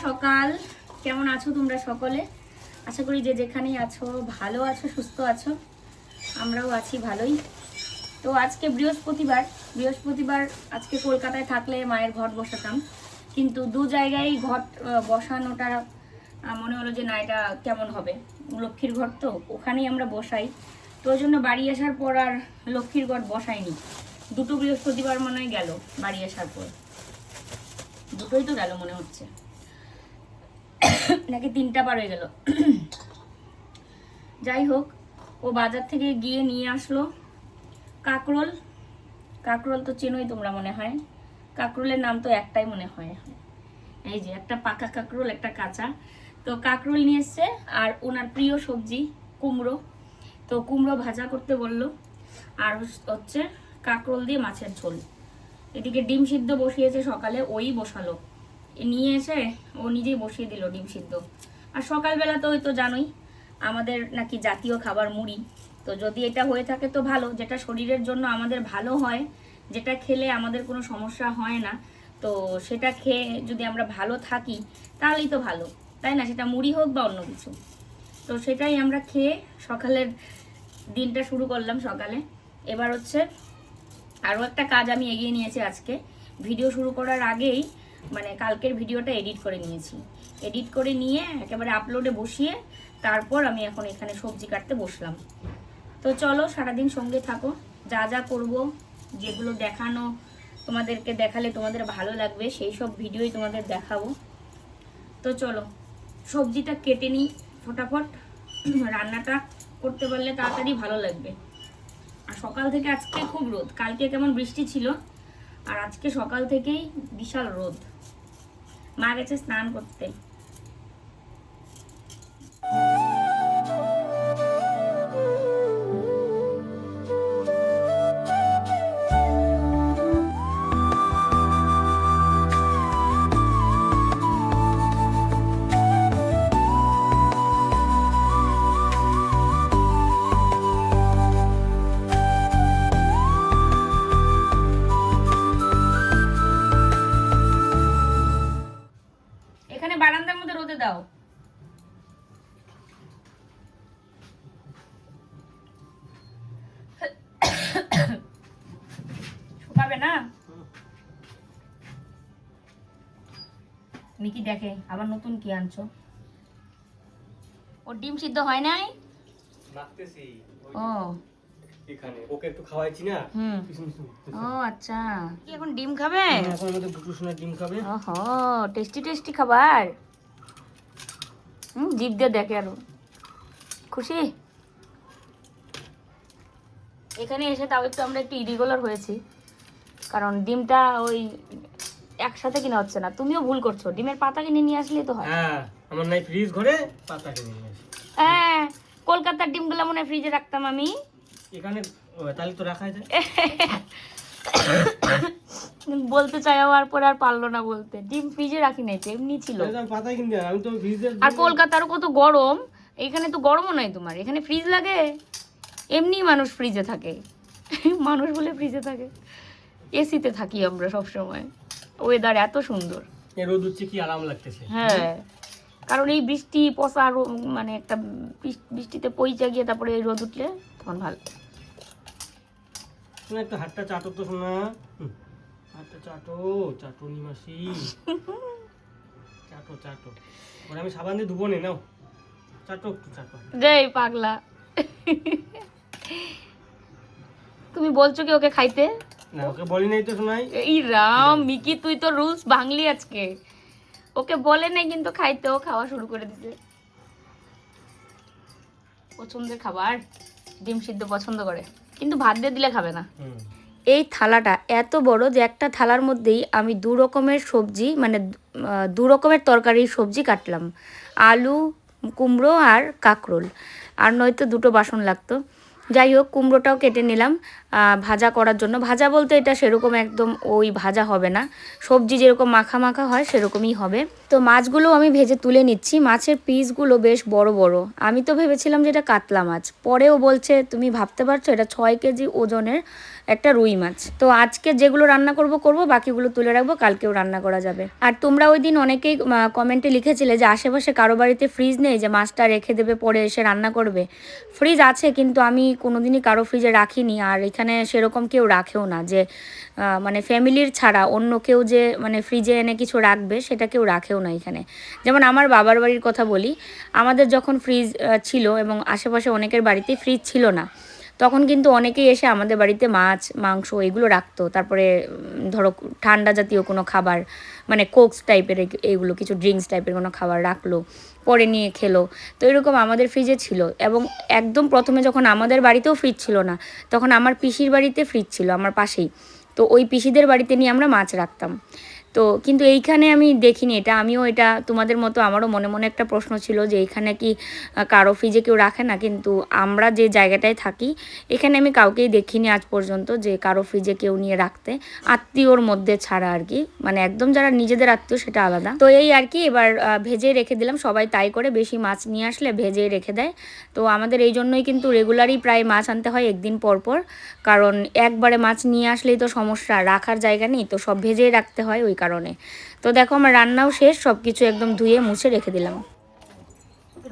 সকাল, কেমন আছো তোমরা সকলে? আশা করি যে যেখানেই আছো ভালো আছো, সুস্থ আছো। আমরাও আছি ভালোই। তো আজকে বৃহস্পতিবার আজকে কলকাতায় থাকলে মায়ের ঘট বসাতাম, কিন্তু দু জায়গায় ঘট বসানোটা মনে হলো যে না, এটা কেমন হবে। লক্ষ্মীর ঘট তো ওখানেই আমরা বসাই, তো ওই জন্য বাড়ি আসার পর আর লক্ষ্মীর ঘট বসাইনি। দুটো বৃহস্পতিবার মনে হয় গেল বাড়ি আসার পর, দুটোই তো গেল মনে হচ্ছে, নাকি 3টা বার হয়ে গেল। যাই হোক, ও বাজার থেকে গিয়ে নিয়ে আসলো কাকরোল। কাকরোল তো চেনোই তোমরা মনে হয়, কাকরোলের নাম তো একটাই মনে হয়, এই যে একটা পাকা কাকরোল একটা কাঁচা। তো কাকরোল নিয়ে এসছে, আর ওনার প্রিয় সবজি কুমড়ো, তো কুমড়ো ভাজা করতে বললো, আর হচ্ছে কাকরোল দিয়ে মাছের ঝোল। এদিকে ডিম সিদ্ধ বসিয়েছে সকালে, ওই বসালো, নিয়ে এসে ও নিজেই বসিয়ে দিল ডিম সিদ্ধ। আর সকালবেলা তো ওই তো জানোই আমাদের নাকি জাতীয় খাবার মুড়ি, তো যদি এটা হয়ে থাকে তো ভালো, যেটা শরীরের জন্য আমাদের ভালো হয়, যেটা খেলে আমাদের কোনো সমস্যা হয় না, তো সেটা খেয়ে যদি আমরা ভালো থাকি তাহলেই তো ভালো, তাই না? সেটা মুড়ি হোক বা অন্য কিছু। তো সেটাই আমরা খেয়ে সকালের দিনটা শুরু করলাম সকালে। এবার হচ্ছে আরও একটা কাজ আমি এগিয়ে নিয়েছি আজকে। ভিডিও শুরু করার আগেই মানে কালকের ভিডিওটা এডিট করে নিয়েছি, এডিট করে নিয়ে একেবারে আপলোডে বসিয়ে তারপর আমি এখন এখানে সবজি কাটতে বসলাম। তো চলো সারাদিন সঙ্গে থাকো, যা যা করব, যেগুলো দেখানো তোমাদেরকে দেখালে তোমাদের ভালো লাগবে সেই সব ভিডিওই তোমাদের দেখাবো। তো চলো সবজিটা কেটে নিই ফটাফট, রান্নাটা করতে পারলে তাড়াতাড়ি ভালো লাগবে। আর সকাল থেকে আজকে খুব রোদ, কালকে কেমন বৃষ্টি ছিল, আর আজকে সকাল থেকেই বিশাল রোদ। মা গেছে স্নান করতে। এখানে বারান্দার মধ্যে রোদে দাও। শুকাবে না? মিকি দেখে আবার নতুন কি আনছো। ওর ডিম সিদ্ধ হয় নাই? মাখতেছি ও এখানে ওকে একটু খাওয়াইছি না। ও আচ্ছা, কি এখন ডিম খাবে? এখন আমাদের বুটু সোনা ডিম খাবে। ওহো, টেস্টি টেস্টি খাবার। জিভ দিয়ে দেখে আরো খুশি। এখানে এসে তাও একটু আমরা একটু ইরিগুলার হয়েছি, কারণ ডিমটা ওই একসাথে কিনা হচ্ছে না। তুমিও ভুল করছো, ডিমের পাতা কিনে নিয়ে আসলেই তো হয়। হ্যাঁ, আমার নাই ফ্রিজ ঘরে, পাতা কিনে নিয়ে আসি। হ্যাঁ, কলকাতার ডিমগুলো মনে হয় ফ্রিজে রাখতাম আমি। এখানে তাহলে তো রাখাই যায়। বলতে চাই আর পরে আর পারলো না বলতে, ডিম ফ্রিজে রাখি নাই তো, এমনি ছিল। পাতা কিনতে আমি তো ফ্রিজে। আর কলকাতারও কত গরম, এখানে তো গরমও নাই তোমার, এখানে ফ্রিজ লাগে? এমনি মানুষ ফ্রিজে থাকে, মানুষ বলে ফ্রিজে থাকে। এসিতে থাকি আমরা সব সময়, ওয়েদার এত সুন্দর। এই রোদ উঠছে কি আরাম লাগতেছে। হ্যাঁ, কারণ এই বৃষ্টি পচা মানে একটা বৃষ্টিতে পইচা গিয়ে তারপরে এই রোদ উঠলে তখন ভালো। শোনা একটু হাতটা চাটো তো শোনা, হাতটা চাটো, চাটো নিমাসি, চাটো চাটো। ওরা আমি সাবান দিয়ে ধুবো নে, নাও চাটো একটু চাটো। রে পাগলা, তুমি বলছো কি ওকে খাইতে? না, ওকে বলি নাই তো শোনাই। এই রাম মিকি, তুই তো রুলস ভাঙলি আজকে। ওকে বলে নাই কিন্তু খাইতে, ও খাওয়া শুরু করে দিতে। পছন্দের খাবার, ডিম সিদ্ধ পছন্দ করে, কিন্তু ভাত দিয়ে দিলে খাবে না। এই থালাটা এত বড় যে একটা থালার মধ্যেই আমি 2 রকমের সবজি, মানে 2 রকমের তরকারির সবজি কাটলাম, আলু, কুমড়ো আর কাকরোল, আর নয়তো 2টো বাসন লাগতো। যাই হোক, কুমড়োটাও কেটে নিলাম ভাজা করার জন্য। ভাজা বলতে এটা সেরকম একদম ওই ভাজা হবে না, সবজি যেরকম মাখা মাখা হয় সেরকমই হবে। তো মাছগুলো আমি ভেজে তুলে নিচ্ছি। মাছের পিসগুলো বেশ বড় বড়, আমি তো ভেবেছিলাম যে এটা কাতলা মাছ, পরেও বলছে তুমি ভাবতে পারছো এটা 6 কেজি ওজনের একটা রুই মাছ। তো আজকে যেগুলো রান্না করব বাকিগুলো তুলে রাখবো, কালকেও রান্না করা যাবে। আর তোমরা ওই দিন অনেকেই কমেন্টে লিখেছিলে যে আশেপাশে কারো বাড়িতে ফ্রিজ নেই, যে মাছটা রেখে দেবে পরে এসে রান্না করবে। ফ্রিজ আছে, কিন্তু আমি কোনোদিনই কারো ফ্রিজে রাখিনি, আর এখানে সেরকম কেউ রাখেও না, যে মানে ফ্যামিলির ছাড়া অন্য কেউ যে মানে ফ্রিজে এনে কিছু রাখবে সেটা কেউ রাখেও না এখানে। যেমন আমার বাবার বাড়ির কথা বলি, আমাদের যখন ফ্রিজ ছিল এবং আশেপাশে অনেকের বাড়িতেই ফ্রিজ ছিল না, তখন কিন্তু অনেকেই এসে আমাদের বাড়িতে মাছ মাংস এগুলো রাখতো। তারপরে ধরো ঠান্ডা জাতীয় কোনো খাবার, মানে কোকস টাইপের এইগুলো কিছু ড্রিঙ্কস টাইপের কোনো খাবার রাখলো, পরে নিয়ে খেলো। তো এরকম আমাদের ফ্রিজে ছিল। এবং একদম প্রথমে যখন আমাদের বাড়িতেও ফ্রিজ ছিল না, তখন আমার পিসির বাড়িতে ফ্রিজ ছিল আমার পাশেই। তো ওই পিসিদের বাড়িতে নিয়ে আমরা মাছ রাখতাম। তো কিন্তু এইখানে আমি দেখিনি এটা, আমিও এটা তোমাদের মতো আমারও মনে মনে একটা প্রশ্ন ছিল যে এইখানে কি কারো ফ্রিজে কেউ রাখে না, কিন্তু আমরা যে জায়গাটায় থাকি এখানে আমি কাউকেই দেখিনি আজ পর্যন্ত যে কারো ফ্রিজে কেউ নিয়ে রাখতে, আত্মীয়র মধ্যে ছাড়া আর কি, মানে একদম যারা নিজেদের আত্মীয় সেটা আলাদা। তো এই আর কি, এবার ভেজে রেখে দিলাম, সবাই তাই করে, বেশি মাছ নিয়ে আসলে ভেজে রেখে দেয়। তো আমাদের এই জন্যই কিন্তু রেগুলারই প্রায় মাছ আনতে হয় একদিন পর পর, কারণ একবারে মাছ নিয়ে আসলেই তো সমস্যা, রাখার জায়গা নেই, তো সব ভেজেই রাখতে হয় ওই কারণে। তো দেখো আমার রান্নাও শেষ, সব কিছু একদম ধুয়ে মুছে রেখে দিলাম।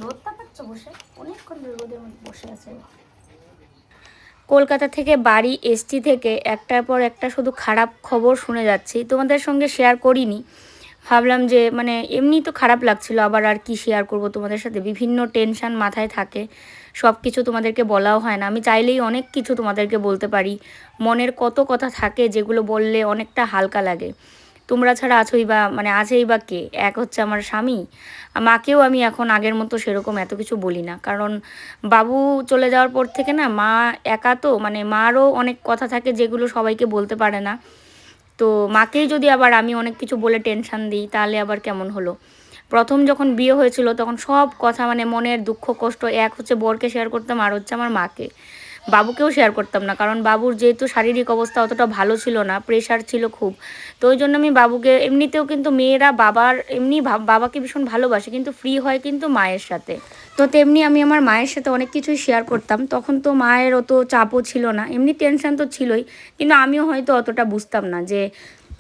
রোদটা পাচ্ছ বসে, অনেকক্ষণ রোদের মধ্যে বসে আছে। কলকাতা থেকে বাড়ি এসটি থেকে একটার পর একটা শুধু খারাপ খবর শুনে যাচ্ছি, তোমাদের সঙ্গে শেয়ার করিনি, ভাবলাম যে মানে এমনি তো খারাপ লাগছিল, আবার আর কি শেয়ার করব তোমাদের সাথে, বিভিন্ন টেনশন মাথায় থাকে, সব কিছু তোমাদেরকে বলাও হয় না। আমি চাইলেই অনেক কিছু তোমাদেরকে বলতে পারি, মনের কত কথা থাকে যেগুলো বললে অনেকটা হালকা লাগে। তোমরা ছাড়া আছোই বা মানে আছেই বা কে, এক হচ্ছে আমার স্বামী, মাকেও আমি এখন আগের মতো সেরকম এত কিছু বলি না, কারণ বাবু চলে যাওয়ার পর থেকে না মা একা, তো মানে মারও অনেক কথা থাকে যেগুলো সবাইকে বলতে পারে না। তো মাকেই যদি আবার আমি অনেক কিছু বলে টেনশান দিই তাহলে আবার কেমন হলো। প্রথম যখন বিয়ে হয়েছিল তখন সব কথা মানে মনের দুঃখ কষ্ট এক হচ্ছে বরকে শেয়ার করতাম, আর হচ্ছে আমার মাকে, বাবুকেও শেয়ার করতাম না, কারণ বাবুর যেহেতু শারীরিক অবস্থা অতটা ভালো ছিল না, প্রেশার ছিল খুব। তো ওই জন্য আমি বাবুকে, এমনিতেও কিন্তু মেয়েরা বাবার এমনি বাবাকে ভীষণ ভালোবাসে, কিন্তু ফ্রি হয় কিন্তু মায়ের সাথে। তো তেমনি আমি আমার মায়ের সাথে অনেক কিছুই শেয়ার করতাম, তখন তো মায়ের অত চাপও ছিল না, এমনি টেনশান তো ছিলই, কিন্তু আমিও হয়তো অতটা বুঝতাম না যে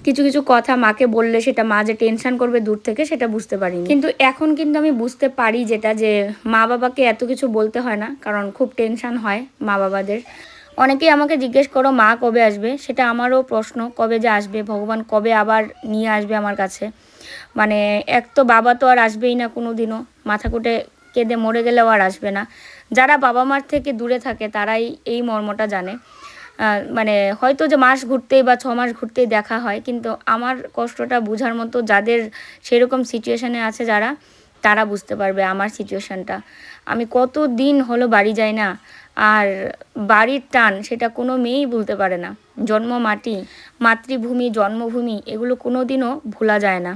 কিছু কিছু কথা মাকে বললে সেটা মা যে টেনশন করবে দূর থেকে সেটা বুঝতে পারিনি। কিন্তু এখন কিন্তু আমি বুঝতে পারি যেটা, যে মা বাবাকে এত কিছু বলতে হয় না, কারণ খুব টেনশন হয় মা বাবাদের। অনেকেই আমাকে জিজ্ঞেস করো মা কবে আসবে, সেটা আমারও প্রশ্ন, কবে যে আসবে ভগবান কবে আবার নিয়ে আসবে আমার কাছে। মানে এক তো বাবা তো আর আসবেই না কোনো দিনও, মাথা কুটে কেঁদে মরে গেলেও আর আসবে না। যারা বাবা মার থেকে দূরে থাকে তারাই এই মর্মটা জানে। মানে হয়তো যে মাস ঘুরতেই বা 6 মাস ঘুরতেই দেখা হয়, কিন্তু আমার কষ্টটা বোঝার মতো যাদের সেরকম সিচুয়েশানে আছে যারা, তারা বুঝতে পারবে আমার সিচুয়েশানটা। আমি কত দিন হলো বাড়ি যাই না, আর বাড়ির টান সেটা কোনো মেয়েই ভুলতে পারে না। জন্ম মাটি, মাতৃভূমি, জন্মভূমি, এগুলো কোনো দিনও ভোলা যায় না।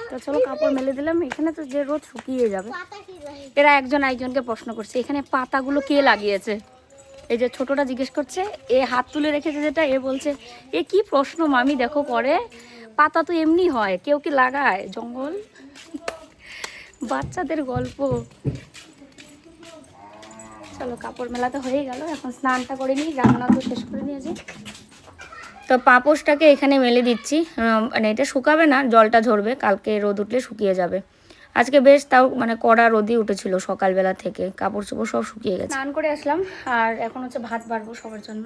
তো চলো কাপড় মেলে দিলাম, এখানে তো যে রোদ শুকিয়ে যাবে। এরা একজন একজনকে প্রশ্ন করছে এখানে পাতাগুলো কে লাগিয়েছে। এই যে ছোটটা জিজ্ঞেস করছে, এ হাত তুলে রেখেছে যেটা, এ বলছে এ কি প্রশ্ন মামি দেখো পরে, পাতা তো এমনি হয়, কেউ কি লাগায় জঙ্গল, বাচ্চাদের গল্প। চলো কাপড় মেলাতে হয়ে গেল, এখন স্নানটা করে নিই, রান্না তো শেষ করে নিয়েছি। তো পাপোশটাকে এখানে মেলে দিচ্ছি, মানে এটা শুকাবে না, জলটা ঝরবে, কালকে রোদ উঠলে শুকিয়ে যাবে। আজকে বেশ তাও মানে কড়া রোদই উঠেছিল সকালবেলা থেকে, কাপড় চোপড় সব শুকিয়ে গেছে। স্নান করে আসলাম, আর এখন হচ্ছে ভাত বাড়বো সবার জন্য।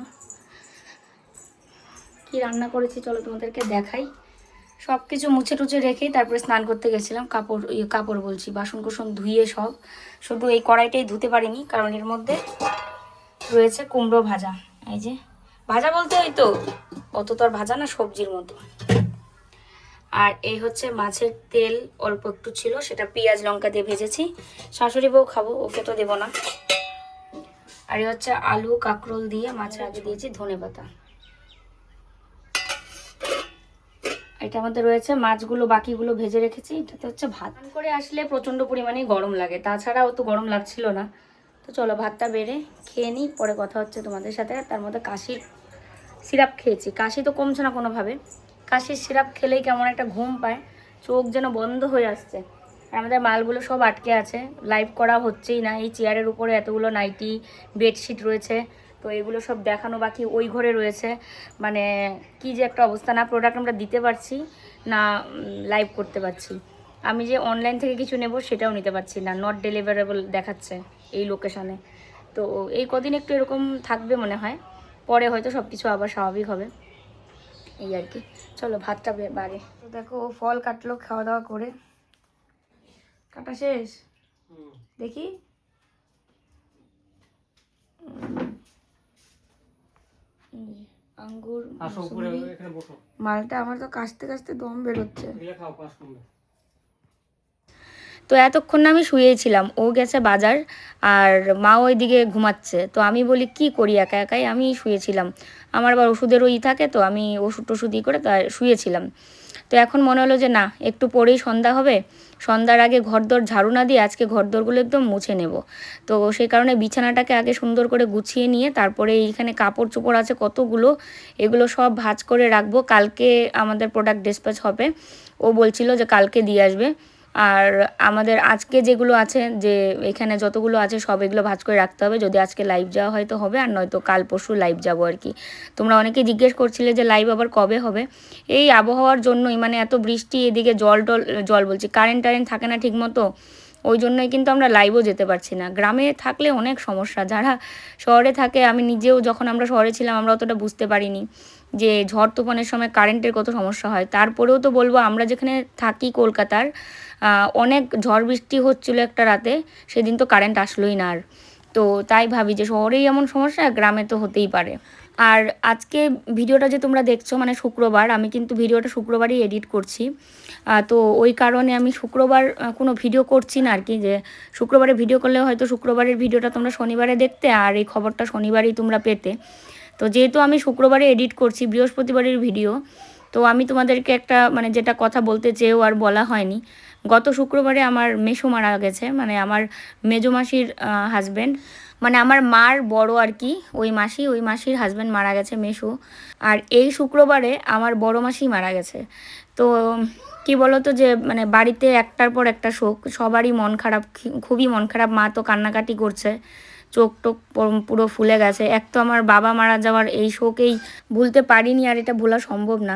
কি রান্না করেছি চলো তোমাদেরকে দেখাই। সব কিছু মুছে টুছে রেখেই তারপরে স্নান করতে গেছিলাম, কাপড় বলছি বাসন কোসন ধুয়ে সব, শুধু এই কড়াইটাই ধুতে পারিনি কারণ এর মধ্যে রয়েছে কুমড়ো ভাজা। এই যে ভাজা বলতে ওই তো অত তো আর ভাজা না, সবজির মতো। আর এই হচ্ছে মাছের তেল অল্প একটু ছিল, সেটা পেঁয়াজ লঙ্কা দিয়ে ভেজেছি, শাশুড়ি বউ খাবো, ওকে তো দেবো না। আর এই হচ্ছে আলু কাঁকরোল দিয়ে মাছের আগে দিয়েছি ধনেপাতা। এটার মধ্যে রয়েছে মাছগুলো, বাকিগুলো ভেজে রেখেছি। এটাতে হচ্ছে ভাত। স্নান করে আসলে প্রচণ্ড পরিমাণে গরম লাগে, তাছাড়াও তো গরম লাগছিল না। তো চলো ভাতটা বেড়ে খেয়ে নিই, পরে কথা হচ্ছে তোমাদের সাথে। তার মধ্যে কাশির সিরাপ খেয়েছি, কাশি তো কমছে না কোনোভাবে, কাশির সিরাপ খেলেই কেমন একটা ঘুম পায়, চোখ যেন বন্ধ হয়ে আসছে। আর আমাদের মালগুলো সব আটকে আছে, লাইভ করা হচ্ছেই না। এই চেয়ারের উপরে এতগুলো নাইটি বেডশিট রয়েছে, তো এগুলো সব দেখানো বাকি, ওই ঘরে রয়েছে। মানে কি যে একটা অবস্থা, না প্রোডাক্ট আমরা দিতে পারছি না লাইভ করতে পারছি। আমি যে অনলাইন থেকে কিছু নেব সেটাও নিতে পারছি না, নট ডেলিভারেবল দেখাচ্ছে এই লোকেশানে। তো এই কদিন একটু এরকম থাকবে মনে হয়, পরে হয়তো সব কিছু আবার স্বাভাবিক হবে, এই আর কি। চলো ভাতটা বাড়ে। তো দেখো ও ফল কাটলো খাওয়া দাওয়া করে। কাটা শেষ, দেখি। আঙ্গুর, মালটা আমার তো কাশতে কাশতে দম বেরোচ্ছে। তো এতক্ষণ না আমি শুয়েছিলাম, ও গেছে বাজার আর মা ওইদিকে ঘুমাচ্ছে। তো আমি বলি কি করি একা একাই, আমি শুয়েছিলাম। আমার আবার ওষুধেরও থাকে, তো আমি ওষুধ টষুধ করে তা শুয়েছিলাম। তো এখন মনে হলো যে না, একটু পরেই সন্ধ্যা হবে, সন্ধ্যার আগে ঘরদোর ঝাড়ু না দিয়ে আজকে ঘরদোরগুলো একদম মুছে নেব। তো সেই কারণে বিছানাটাকে আগে সুন্দর করে গুছিয়ে নিয়ে তারপরে এইখানে কাপড় চোপড় আছে কতগুলো, এগুলো সব ভাঁজ করে রাখবো। কালকে আমাদের প্রোডাক্ট ডিসপ্যাচ হবে, ও বলছিল যে কালকে দিয়ে আসবে। আর আমাদের আজকে যেগুলো আছে, যে এখানে যতগুলো আছে সব এগুলো ভাঁজ করে রাখতে হবে। যদি আজকে লাইভ যাওয়া হয় তো হবে, আর নয়তো কাল পরশু লাইভ যাবো আর কি। তোমরা অনেকেই জিজ্ঞেস করছিলে যে লাইভ আবার কবে হবে। এই আবহাওয়ার জন্যই, মানে এত বৃষ্টি, এদিকে জল বলছি, কারেন্ট থাকে না ঠিক মতো, ওই জন্যই কিন্তু আমরা লাইভও যেতে পারছি না। গ্রামে থাকলে অনেক সমস্যা, যারা শহরে থাকে, আমি নিজেও যখন আমরা শহরে ছিলাম আমরা অতটা বুঝতে পারিনি যে ঝড় তুফানের সময় কারেন্টের কত সমস্যা হয়। তারপরেও তো বলবো, আমরা যেখানে থাকি কলকাতার, অনেক ঝড় বৃষ্টি হচ্ছিলো একটা রাতে, সেদিন তো কারেন্ট আসলোই না আর। তো তাই ভাবি যে শহরেই এমন সমস্যা, গ্রামে তো হতেই পারে। আর আজকে ভিডিওটা যে তোমরা দেখছো, মানে শুক্রবার, আমি কিন্তু ভিডিওটা শুক্রবারই এডিট করছি। তো ওই কারণে আমি শুক্রবার কোনো ভিডিও করছি না আর কি, যে শুক্রবারে ভিডিও করলে হয়তো শুক্রবারের ভিডিওটা তোমরা শনিবারে দেখতে, আর এই খবরটা শনিবারেই তোমরা পেতে। তো যেহেতু আমি শুক্রবারে এডিট করছি বৃহস্পতিবারের ভিডিও, তো আমি তোমাদেরকে একটা, মানে যেটা কথা বলতে চেয়েও আর বলা হয়নি, গত শুক্রবারে আমার মেসো মারা গেছে, মানে আমার মেজো মাসির হাজব্যান্ড, মানে আমার মার বড় আর কি, ওই মাসির হাজব্যান্ড মারা গেছে, মেসো। আর এই শুক্রবারে আমার বড় মাসি মারা গেছে। তো কি বলতো, যে মানে বাড়িতে একটার পর একটা শোক, সবারই মন খারাপ, খুবই মন খারাপ। মা তো কান্নাকাটি করছে, চোখ টোক পুরো ফুলে গেছে। এক তো আমার বাবা মারা যাওয়ার এই শোকেই ভুলতে পারিনি, আর এটা ভোলা সম্ভব না।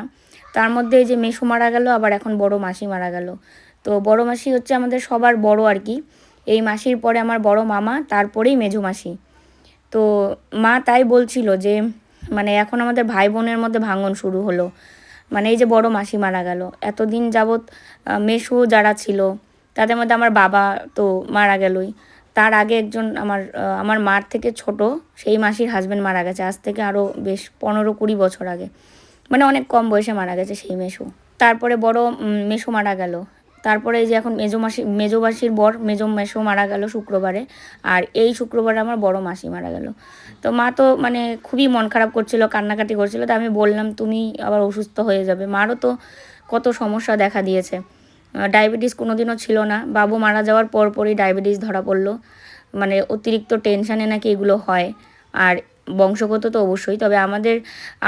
তার মধ্যে এই যে মেসো মারা গেল, আবার এখন বড় মাসি মারা গেল। তো বড় মাসি হচ্ছে আমাদের সবার বড় আর কি, এই মাসির পরে আমার বড় মামা, তারপরেই মেজো মাসি। তো মা তাই বলছিল যে মানে এখন আমাদের ভাই বোনের মধ্যে ভাঙন শুরু হলো, মানে এই যে বড় মাসি মারা গেল। এতদিন যাবৎ মেসো যারা ছিল তাদের মধ্যে আমার বাবা তো মারা গেলই, তার আগে একজন আমার মার থেকে ছোট সেই মাসির হাজব্যান্ড মারা গেছে, আজ থেকে আরও বেশ 15-20 বছর আগে, মানে অনেক কম বয়সে মারা গেছে সেই মেসো। তারপরে বড় মেসো মারা গেল, তারপরে এই যে এখন মেজো মাসির বর মেসো মারা গেল শুক্রবারে, আর এই শুক্রবারে আমার বড় মাসি মারা গেল। তো মা তো মানে খুবই মন খারাপ করছিল, কান্নাকাটি করছিল। তো আমি বললাম তুমি আবার অসুস্থ হয়ে যাবে, মারও তো কত সমস্যা দেখা দিয়েছে। ডায়াবেটিস কোনো দিনও ছিল না, বাবু মারা যাওয়ার পরই ডায়াবেটিস ধরা পড়লো, মানে অতিরিক্ত টেনশানে নাকি এগুলো হয়। আর বংশগত তো অবশ্যই, তবে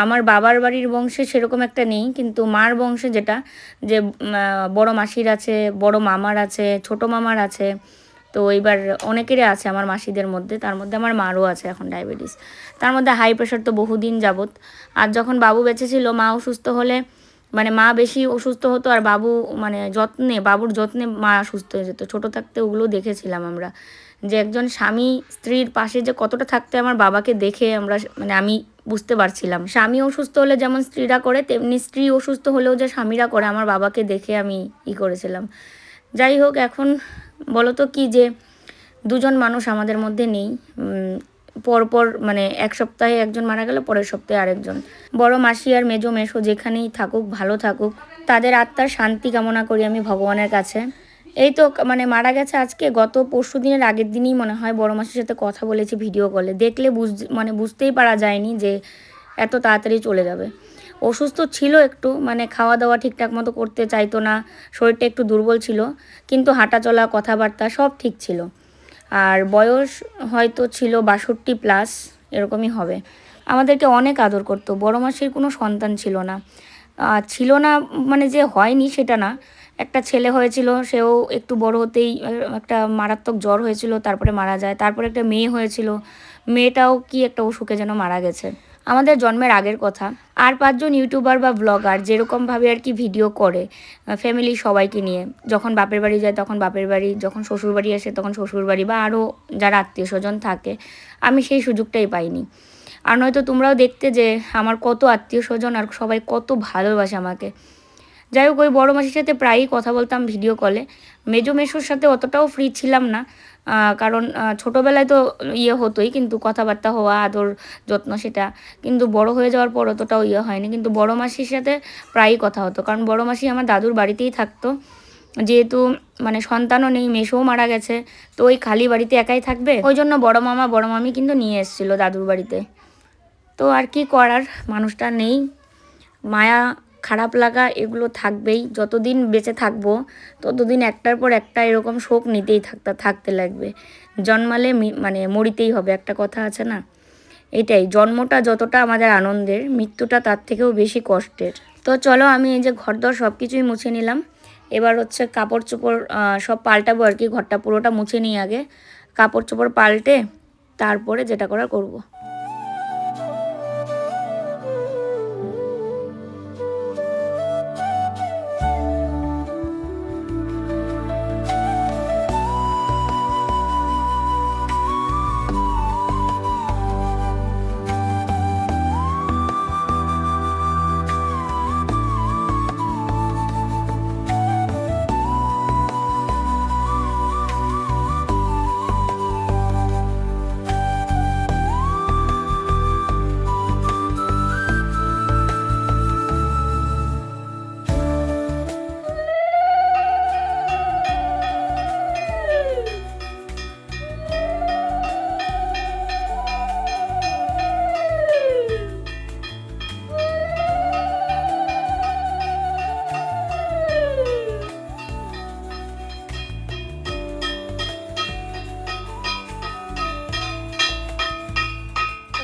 আমার বাবার বাড়ির বংশে সেরকম একটা নেই, কিন্তু মার বংশে যেটা, যে বড় মাসির আছে, বড় মামার আছে, ছোট মামার আছে, তো এইবার অনেকেরই আছে আমার মাসিদের মধ্যে, তার মধ্যে আমার মারও আছে এখন ডায়াবেটিস। তার মধ্যে হাই প্রেশার তো বহুদিন যাবৎ। আর যখন বাবু বেঁচে ছিল, মা অসুস্থ হলে, মানে মা বেশি অসুস্থ হতো, আর মানে বাবুর যত্নে মা সুস্থ হয়ে যেত। ছোটো থাকতে ওগুলো দেখেছিলাম আমরা, যে একজন স্বামী স্ত্রীর পাশে যে কতটা থাকতে আমার বাবাকে দেখে মানে আমি বুঝতে পারছিলাম। স্বামী অসুস্থ হলে যেমন স্ত্রীরা করে, তেমনি স্ত্রী অসুস্থ হলেও যে স্বামীরা করে, আমার বাবাকে দেখে আমি করেছিলাম। যাই হোক, এখন বলো তো কি, যে দুজন মানুষ আমাদের মধ্যে নেই, পরপর মানে এক সপ্তাহে একজন মারা গেল, পরের সপ্তাহে আরেকজন। বড় মাসি আর মেজো মেসো যেখানেই থাকুক, ভালো থাকুক, তাদের আত্মার শান্তি কামনা করি আমি ভগবানের কাছে। এই তো মানে মারা গেছে আজকে, গত পরশু দিনের আগের দিনই মনে হয় বড় মাসির সাথে কথা বলেছি ভিডিও কলে, দেখলে মানে বুঝতেই পারা যায়নি যে এত তাড়াতাড়ি চলে যাবে। অসুস্থ ছিল একটু, মানে খাওয়া দাওয়া ঠিকঠাক মতো করতে চাইতো না, শরীরটা একটু দুর্বল ছিল, কিন্তু হাঁটা চলা কথাবার্তা সব ঠিক ছিল। আর বয়স হয়তো ছিল 62+ এরকমই হবে। আমাদেরকে অনেক আদর করতো। বড় মাসির কোনো সন্তান ছিল না, মানে যে হয়নি সেটা না, একটা ছেলে হয়েছিল, সেও একটু বড় হতেই একটা মারাত্মক জ্বর হয়েছিল, তারপরে মারা যায়। তারপরে একটা মেয়ে হয়েছিল, মেয়েটাও কি একটা অসুখে যেন মারা গেছে আমাদের জন্মের আগের কথা। আর 5জন ইউটিউবার বা ব্লগার যেরকমভাবে আর কি ভিডিও করে ফ্যামিলি সবাইকে নিয়ে, যখন বাপের বাড়ি যায় তখন বাপের বাড়ি, যখন শ্বশুর বাড়ি আসে তখন শ্বশুর বাড়ি, বা আরও যারা আত্মীয় স্বজন থাকে, আমি সেই সুযোগটাই পাইনি। আর নয়তো তোমরাও দেখতে যে আমার কত আত্মীয় স্বজন আর সবাই কত ভালোবাসে আমাকে। যাই হোক, ওই বড়ো মাসির সাথে প্রায়ই কথা বলতাম ভিডিও কলে। মেজো মেসোর সাথে অতটাও ফ্রি ছিলাম না, কারণ ছোটোবেলায় তো হতোই, কিন্তু কথাবার্তা হওয়া, আদর যত্ন সেটা, কিন্তু বড় হয়ে যাওয়ার পর অতটাও হয়নি। কিন্তু বড় মাসির সাথে প্রায়ই কথা হতো, কারণ বড় মাসি আমার দাদুর বাড়িতেই থাকতো। যেহেতু মানে সন্তানও নেই, মেসোও মারা গেছে, তো ওই খালি বাড়িতে একাই থাকবে, ওই জন্য বড় মামা বড় মামি কিন্তু নিয়ে এসেছিলো দাদুর বাড়িতে। তো আর কি করার, মানুষটা নেই, মায়া খারাপ লাগা এগুলো থাকবেই। যতদিন বেঁচে থাকবো ততদিন একটার পর একটা এরকম শোক নিতেই থাকতে লাগবে। জন্মালে মানে মরিতেই হবে, একটা কথা আছে না, এটাই। জন্মটা যতটা আমাদের আনন্দের, মৃত্যুটা তার থেকেও বেশি কষ্টের। তো চলো, আমি এই যে ঘরদর সব কিছুই মুছে নিলাম, এবার হচ্ছে কাপড় চোপড় সব পাল্টাবো আর কি। ঘরটা পুরোটা মুছে নিই আগে, কাপড় চোপড় পাল্টে তারপরে যেটা করার করবো।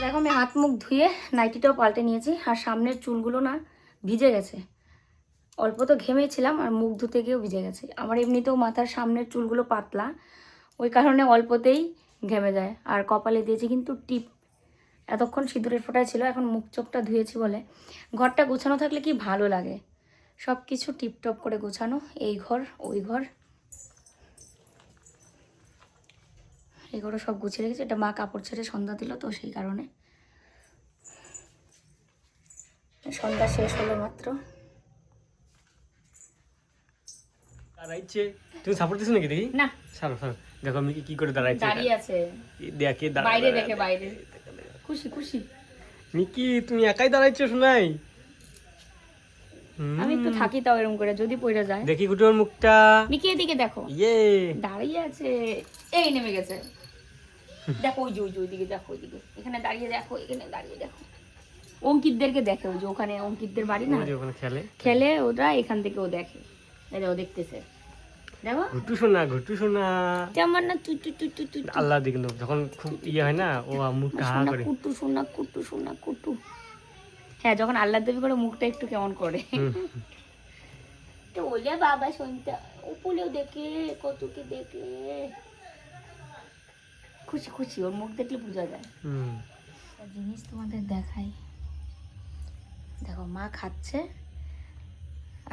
দেখো, আমি হাত মুখ ধুয়ে নাইটিটাও পাল্টে নিয়েছি, আর সামনের চুলগুলো না ভিজে গেছে। অল্প তো ঘেমেছিলাম, আর মুখ ধুতে গিয়েও ভিজে গেছে। আমার এমনিতেও মাথার সামনের চুলগুলো পাতলা, ওই কারণে অল্পতেই ঘেমে যায়। আর কপালে দিয়েছি কিন্তু টিপ, এতক্ষণ সিঁদুরের ফোঁটায় ছিল, এখন মুখ চোখটা ধুয়েছি বলে। ঘরটা গোছানো থাকলে কি ভালো লাগে, সব কিছু টিপটপ করে গোছানো, এই ঘর ওই ঘর, এগুলো সব গুছিয়ে রেখেছি। এটা মা কাপড় ছেড়ে সন্ধ্যা দিল, তো সেই কারণে। সন্ধ্যা শেষ হলো মাত্র। দাঁড়াইছে, তুমি সাপোর্ট দিছো নাকি? দেখি না, সারো সারো, দেখো আমি কি করে দাঁড়াইছে। দাঁড়িয়ে আছে, দেখে বাইরে দেখে, বাইরে খুশি খুশি। মিকি তুমি একাই দাঁড়াইছো শোনাই? আমি একটু থাকি তাও এরকম করে, যদি পড়ে যায়। দেখি গুটোর মুখটা। মিকি এদিকে দেখো, ইয়ে দাঁড়িয়ে আছে, এই নেমে গেছে। দেখো ওই যে ওইদিকে দেখো, ওইদিকে, এখানে দাঁড়িয়ে দেখো, এখানে দাঁড়িয়ে দেখো। অঙ্কিতদেরকে দেখে, ওই যে ওখানে অঙ্কিতদের বাড়ি না, ওখানে খেলে খেলে ওরা, এখান থেকে ও দেখে, ও দেখতেছে। দেখো ঘুটু শোনা, ঘুটু শোনা কেমন না, তুই তুই তুই তুই তুই আল্লাহ দিকে যখন খুব হয় না, ও মুখটা হা করে কুটু শোনা, কুটু শোনা, কুটু। হ্যাঁ, যখন আল্লাহ দেবী করে মুখটা একটু কেমন করে। তো ওলে বাবা শুনতে উপলেও দেখে, কতকে দেখলে খুশি খুশি, ওর মুখ দেখলে বোঝা যায়। জিনিস তোমাদের দেখাই, দেখো মা খাচ্ছে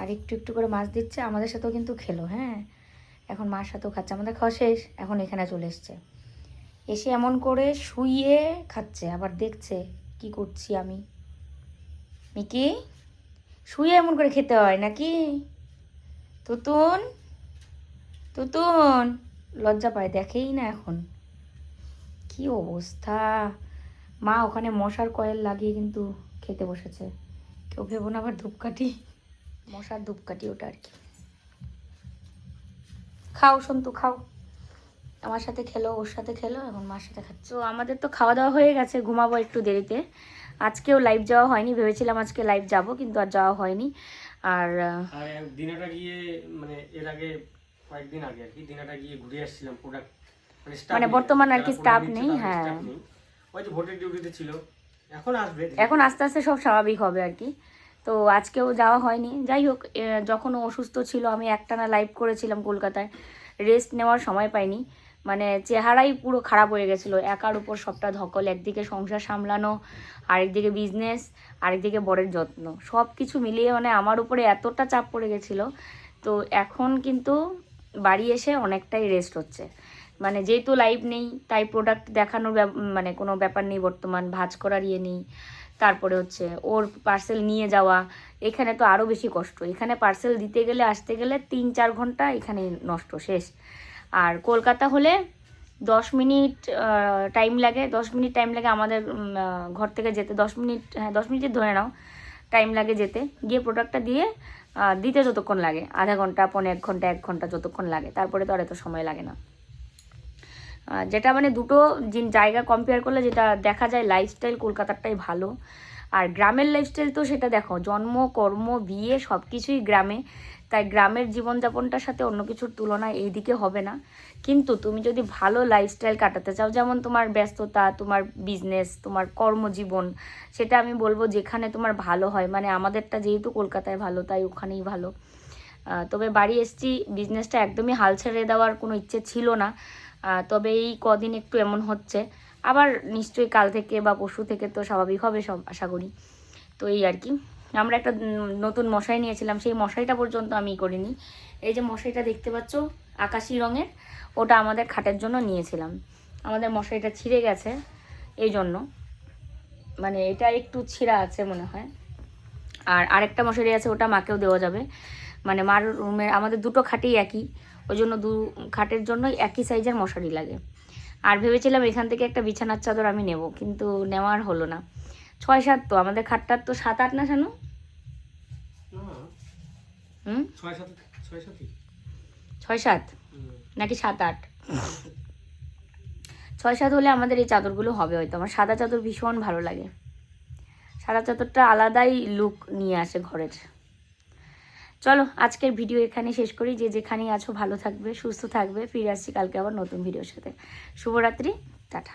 আর একটু একটু করে মাছ দিচ্ছে, আমাদের সাথেও কিন্তু খেলো। হ্যাঁ, এখন মার সাথেও খাচ্ছে, আমাদের খাওয়া শেষ, এখন এখানে চলে এসছে, এসে এমন করে শুইয়ে খাচ্ছে, আবার দেখছে কি করছি আমি। মিকি, শুয়ে এমন করে খেতে হয় নাকি? তুতুন, তুতুন, লজ্জা পায়, দেখেই না এখন। কি অবস্থা, মা ওখানে মশার কয়েল লাগিয়ে কিন্তু খেতে বসেছে। কেউ ভেবো না আবার ধূপকাঠি, মশার ধূপকাঠি ওটা আর কি। খাও সন্তু, খাও। আমার সাথে খেলো, ওর সাথে খেলো, এখন মার সাথে খাচ্ছে। তো আমাদের তো খাওয়া দাওয়া হয়ে গেছে, ঘুমাবো একটু দেরিতে। আজকেও লাইভ যাওয়া হয়নি, ভেবেছিলাম আজকে লাইভ যাব, কিন্তু আর যাওয়া হয়নি। আর দিনাটা গিয়ে মানে এর আগে কয়েকদিন আগে আর কি দিনাটা গিয়ে ঘুরে আসছিলাম, প্রোডাক্ট মানে বর্তমান আর কি স্টাফ নেই। হ্যাঁ, ওই যে ভোটের ডিউটিতে ছিল, এখন আসবে, এখন আস্তে আস্তে সব স্বাভাবিক হবে আর কি। তো আজকেও যাওয়া হয়নি। যাই হোক, যখন ও অসুস্থ ছিল আমি একটানা লাইভ করেছিলাম কলকাতায়, রেস্ট নেওয়ার সময় পাইনি। মানে চেহারাই পুরো খারাপ হয়ে গেছিলো, একার উপর সবটা ধকল, একদিকে সংসার সামলানো, আরেকদিকে বিজনেস, আরেকদিকে বরের যত্ন, সব কিছু মিলিয়ে মানে আমার উপরে এতটা চাপ পড়ে গেছিলো। তো এখন কিন্তু বাড়ি এসে অনেকটাই রেস্ট হচ্ছে, মানে যেহেতু লাইভ নেই তাই প্রোডাক্ট দেখানোর মানে কোনো ব্যাপার নেই, বর্তমান ভাঁজ করার ইয়ে নেই, তারপরে হচ্ছে ওর পার্সেল নিয়ে যাওয়া, এখানে তো আরও বেশি কষ্ট, এখানে পার্সেল দিতে গেলে আসতে গেলে 3-4 ঘন্টা এখানে নষ্ট শেষ। আর কলকাতা হলে 10 মিনিট টাইম লাগে, 10 মিনিট টাইম লাগে আমাদের ঘর থেকে যেতে, 10 মিনিট, হ্যাঁ 10 মিনিট ধরে নাও টাইম লাগে যেতে, গিয়ে প্রোডাক্টটা দিয়ে দিতে যতক্ষণ লাগে, আধা ঘন্টা, 1 ঘন্টা যতক্ষণ লাগে, তারপরে তো আর এত সময় লাগে না। যেটা মানে দুটো জায়গা কম্পেয়ার করলে যেটা দেখা যায় লাইফস্টাইল কলকাতারটাই ভালো। আর গ্রামের লাইফস্টাইল তো সেটা দেখো, জন্ম, কর্ম, বিয়ে সব কিছুই গ্রামে, তাই গ্রামের জীবনযাপনটার সাথে অন্য কিছুর তুলনা এইদিকে হবে না। কিন্তু তুমি যদি ভালো লাইফস্টাইল কাটাতে চাও, যেমন তোমার ব্যস্ততা, তোমার বিজনেস, তোমার কর্মজীবন, সেটা আমি বলবো যেখানে তোমার ভালো হয়, মানে আমাদেরটা যেহেতু কলকাতায় ভালো তাই ওখানেই ভালো। তবে বাড়ি এসেছি, বিজনেসটা একদমই হাল ছেড়ে দেওয়ার কোনো ইচ্ছে ছিল না, তবে এই কদিন একটু এমন হচ্ছে, আবার নিশ্চয়ই কাল থেকে বা পরশু থেকে তো স্বাভাবিক হবে সব, আশা করি। তো এই আর কি, আমরা একটা নতুন মশারি নিয়েছিলাম, সেই মশারিটা পর্যন্ত আমি করিনি। এই যে মশারিটা দেখতে পাচ্ছ আকাশি রঙের, ওটা আমাদের খাটের জন্য নিয়েছিলাম, আমাদের মশারিটা ছিঁড়ে গেছে এই জন্য, মানে এটা একটু ছিঁড়া আছে মনে হয়। আর আরেকটা মশারি আছে, ওটা মাকেও দেওয়া যাবে, মানে মার রুমে আমাদের দুটো খাটেই একই, ওই জন্য খাটের জন্যই একই সাইজের মশারি লাগে। আর ভেবেছিলাম এখান থেকে একটা বিছানার চাদর আমি নেব, কিন্তু নেওয়ার হলো না। 6-7 তো আমাদের খাটটার, তো 7-8 না শানু? 6-7 নাকি 7-8? 6-7 হলে আমাদের এই চাদরগুলো হবে হয়তো। আমার সাদা চাদর ভীষণ ভালো লাগে, সাদা চাদরটা আলাদাই লুক নিয়ে আসে ঘরের। চলো আজকের ভিডিও এখানে শেষ করি, যে যেখানেই আছো ভালো থাকবে, সুস্থ থাকবে, ফিরে আসছি কালকে আবার নতুন ভিডিওর সাথে। শুভরাত্রি, টাটা।